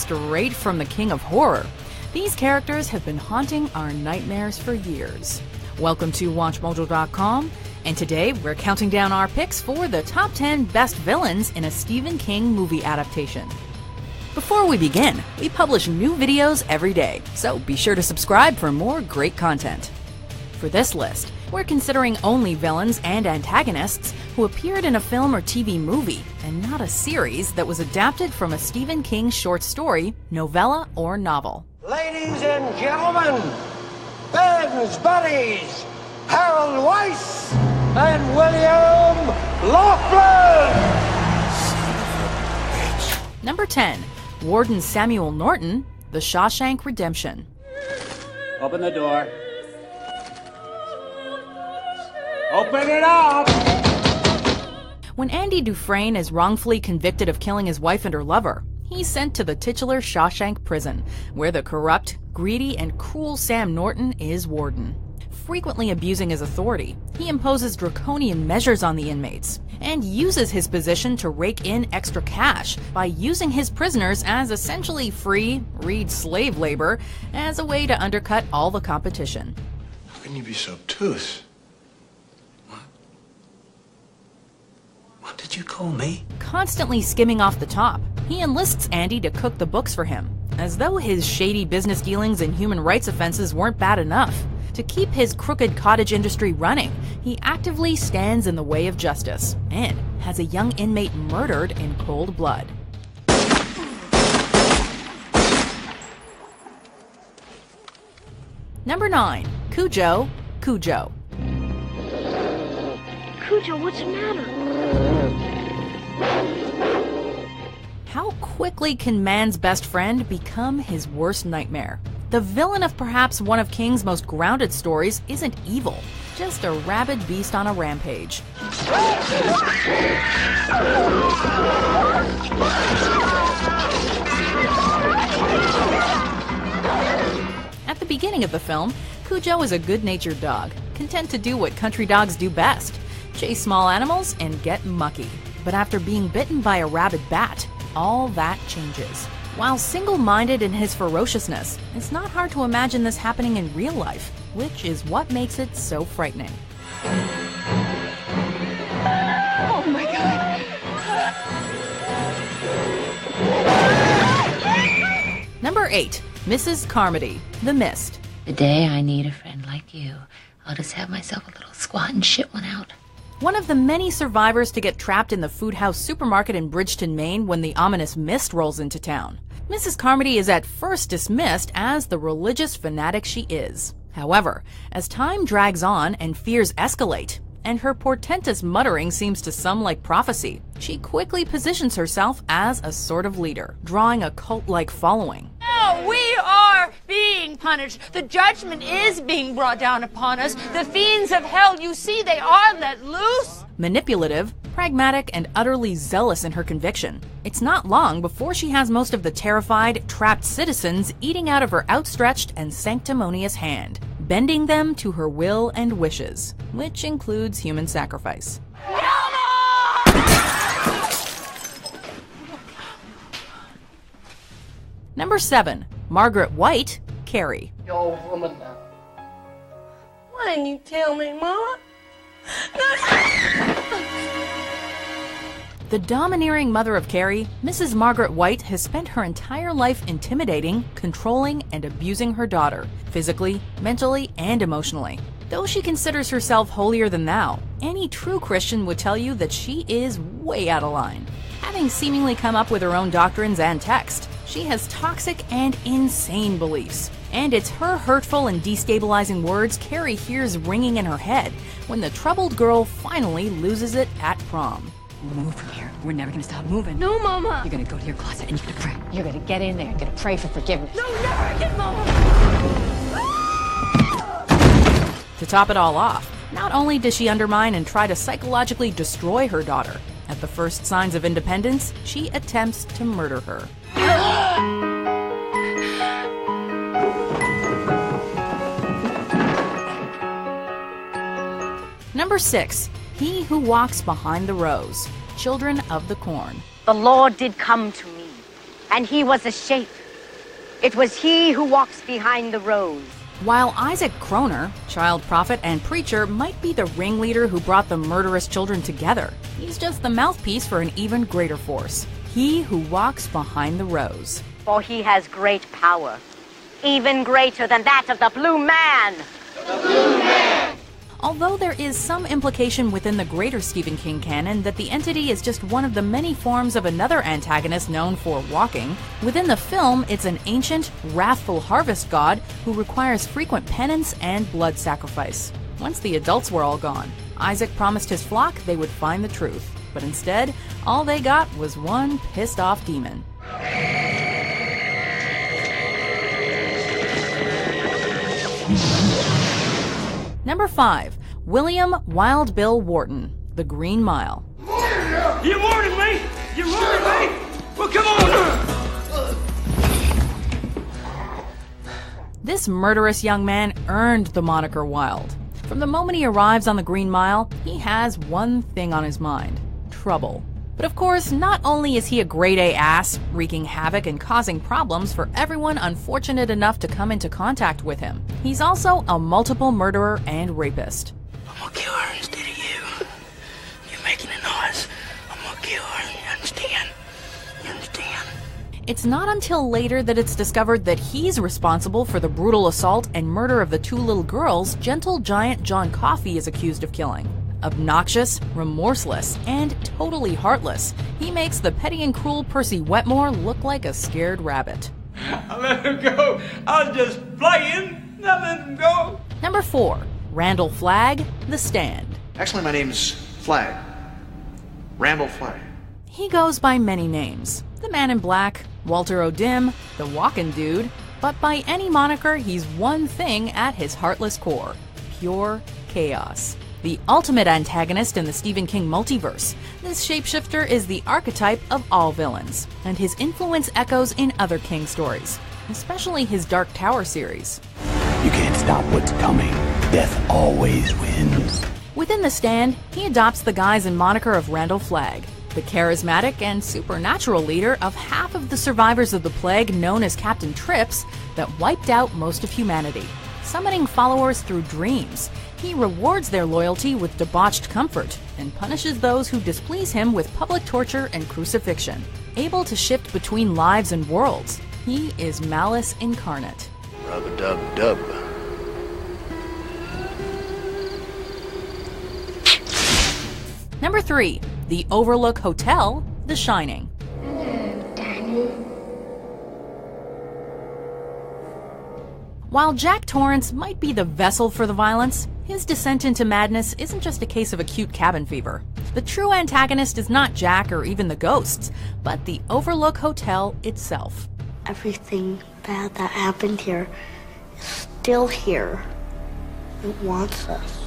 straight from the king of horror. These characters have been haunting our nightmares for years. Welcome to WatchMojo.com, and today we're counting down our picks for the top 10 best villains in a Stephen King movie adaptation. Before we begin, we publish new videos every day, so be sure to subscribe for more great content. For this list, we're considering only villains and antagonists who appeared in a film or TV movie, and not a series that was adapted from a Stephen King short story, novella, or novel. Ladies and gentlemen, Ben's buddies, Harold Weiss and William Laughlin! Number 10. Warden Samuel Norton, The Shawshank Redemption. Open the door. Open it up! When Andy Dufresne is wrongfully convicted of killing his wife and her lover, he's sent to the titular Shawshank prison, where the corrupt, greedy, and cruel Sam Norton is warden. Frequently abusing his authority, he imposes draconian measures on the inmates, and uses his position to rake in extra cash by using his prisoners as essentially free, read slave labor, as a way to undercut all the competition. How can you be so obtuse? What did you call me? Constantly skimming off the top, he enlists Andy to cook the books for him, as though his shady business dealings and human rights offenses weren't bad enough. To keep his crooked cottage industry running, he actively stands in the way of justice and has a young inmate murdered in cold blood. Number 9. Cujo. Cujo, what's the matter? How quickly can man's best friend become his worst nightmare? The villain of perhaps one of King's most grounded stories isn't evil, just a rabid beast on a rampage. At the beginning of the film, Cujo is a good-natured dog, content to do what country dogs do best: chase small animals and get mucky. But after being bitten by a rabid bat, all that changes. While single-minded in his ferociousness, it's not hard to imagine this happening in real life, which is what makes it so frightening. Oh my God! Number 8. Mrs. Carmody, The Mist. The day I need a friend like you, I'll just have myself a little squat and shit one out. One of the many survivors to get trapped in the Food House supermarket in Bridgeton, Maine when the ominous mist rolls into town. Mrs. Carmody is at first dismissed as the religious fanatic she is. However, as time drags on and fears escalate, and her portentous muttering seems to some like prophecy, she quickly positions herself as a sort of leader, drawing a cult-like following. No, we are being punished. The judgment is being brought down upon us. The fiends of hell, you see, they are let loose. Manipulative, pragmatic, and utterly zealous in her conviction, it's not long before she has most of the terrified, trapped citizens eating out of her outstretched and sanctimonious hand, bending them to her will and wishes, which includes human sacrifice. Number 7. Margaret White, Carrie. You're a woman now. Why didn't you tell me, Mama? The domineering mother of Carrie, Mrs. Margaret White has spent her entire life intimidating, controlling, and abusing her daughter, physically, mentally, and emotionally. Though she considers herself holier than thou, any true Christian would tell you that she is way out of line. Having seemingly come up with her own doctrines and text, she has toxic and insane beliefs. And it's her hurtful and destabilizing words Carrie hears ringing in her head when the troubled girl finally loses it at prom. Move from here. We're never gonna stop moving. No, Mama. You're gonna go to your closet and you're gonna pray. You're gonna get in there. You're gonna pray for forgiveness. No, never again, Mama. To top it all off, not only does she undermine and try to psychologically destroy her daughter, at the first signs of independence, she attempts to murder her. Number 6. He Who Walks Behind the Rose, Children of the Corn. The Lord did come to me, and he was a shape It was he who walks behind the rose. While Isaac Kroner, child prophet and preacher, might be the ringleader who brought the murderous children together, he's just the mouthpiece for an even greater force. He who walks behind the rose. For he has great power, even greater than that of the Blue Man. The Blue Man! Although there is some implication within the greater Stephen King canon that the entity is just one of the many forms of another antagonist known for walking, within the film it's an ancient, wrathful harvest god who requires frequent penance and blood sacrifice. Once the adults were all gone, Isaac promised his flock they would find the truth, but instead, all they got was one pissed-off demon. Number 5. William Wild Bill Wharton, The Green Mile. You warning me? You warning me? Well, come on! This murderous young man earned the moniker Wild. From the moment he arrives on the Green Mile, he has one thing on his mind: trouble. But of course, not only is he a grade-A ass, wreaking havoc and causing problems for everyone unfortunate enough to come into contact with him, he's also a multiple murderer and rapist. I'm gonna kill her instead of you. You're making a noise. I'm gonna kill her. You understand? You understand? It's not until later that it's discovered that he's responsible for the brutal assault and murder of the 2 little girls gentle giant John Coffey is accused of killing. Obnoxious, remorseless, and totally heartless, he makes the petty and cruel Percy Wetmore look like a scared rabbit. I let him go. I was just playing. I let him go. Number 4. Randall Flagg, The Stand. Actually, my name's Flagg. Randall Flagg. He goes by many names. The Man in Black, Walter O'Dim, the Walkin' Dude, but by any moniker, he's one thing at his heartless core: pure chaos. The ultimate antagonist in the Stephen King multiverse, this shapeshifter is the archetype of all villains, and his influence echoes in other King stories, especially his Dark Tower series. You can't stop what's coming. Death always wins. Within The Stand, he adopts the guise and moniker of Randall Flagg, the charismatic and supernatural leader of half of the survivors of the plague known as Captain Trips that wiped out most of humanity. Summoning followers through dreams, he rewards their loyalty with debauched comfort and punishes those who displease him with public torture and crucifixion. Able to shift between lives and worlds, he is malice incarnate. Rub-a-dub-dub. Number 3. The Overlook Hotel, The Shining. Hello, Danny. While Jack Torrance might be the vessel for the violence, his descent into madness isn't just a case of acute cabin fever. The true antagonist is not Jack or even the ghosts, but the Overlook Hotel itself. Everything bad that happened here is still here. It wants us.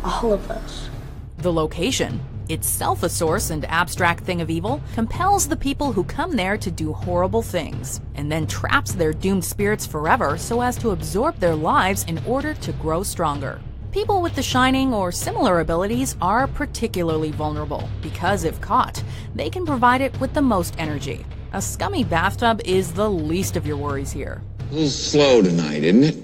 All of us. The location, itself a source and abstract thing of evil, compels the people who come there to do horrible things, and then traps their doomed spirits forever so as to absorb their lives in order to grow stronger. People with the Shining or similar abilities are particularly vulnerable because if caught, they can provide it with the most energy. A scummy bathtub is the least of your worries here. A little slow tonight, isn't it?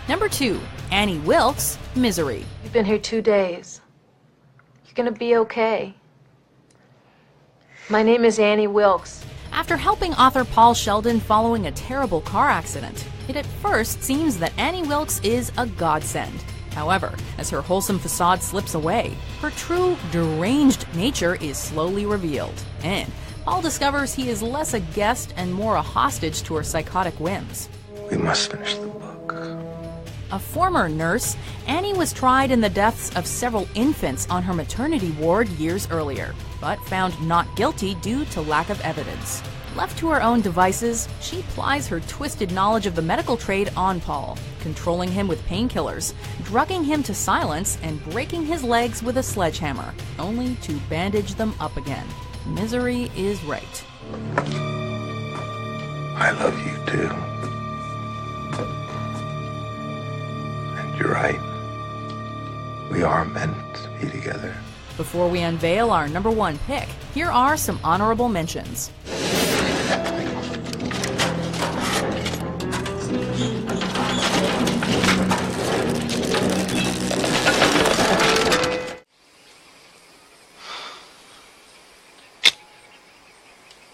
Number 2. Annie Wilkes, Misery. You've been here 2 days. You're gonna be okay. My name is Annie Wilkes. After helping author Paul Sheldon following a terrible car accident, it at first seems that Annie Wilkes is a godsend. However, as her wholesome facade slips away, her true, deranged nature is slowly revealed, and Paul discovers he is less a guest and more a hostage to her psychotic whims. We must finish the book. A former nurse, Annie was tried in the deaths of several infants on her maternity ward years earlier, but found not guilty due to lack of evidence. Left to her own devices, she plies her twisted knowledge of the medical trade on Paul, controlling him with painkillers, drugging him to silence, and breaking his legs with a sledgehammer, only to bandage them up again. Misery is right. I love you too. And you're right. We are meant to be together. Before we unveil our number 1 pick, here are some honorable mentions.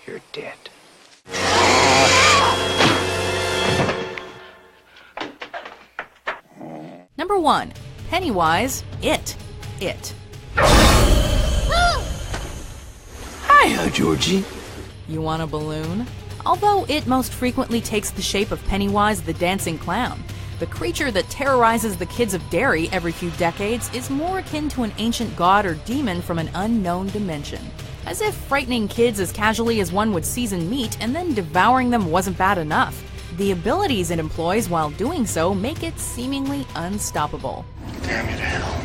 You're dead. Number 1, Pennywise, It. Hiya, Georgie. You want a balloon? Although it most frequently takes the shape of Pennywise the Dancing Clown, the creature that terrorizes the kids of Derry every few decades is more akin to an ancient god or demon from an unknown dimension. As if frightening kids as casually as one would seasoned meat and then devouring them wasn't bad enough, the abilities it employs while doing so make it seemingly unstoppable. Damn it, hell.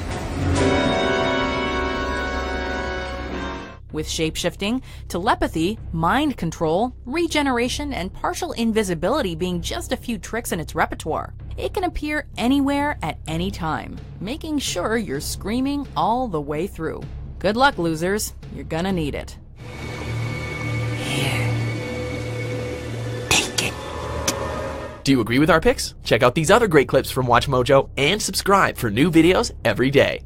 With shapeshifting, telepathy, mind control, regeneration, and partial invisibility being just a few tricks in its repertoire, it can appear anywhere at any time, making sure you're screaming all the way through. Good luck, losers. You're gonna need it. Do you agree with our picks? Check out these other great clips from WatchMojo and subscribe for new videos every day.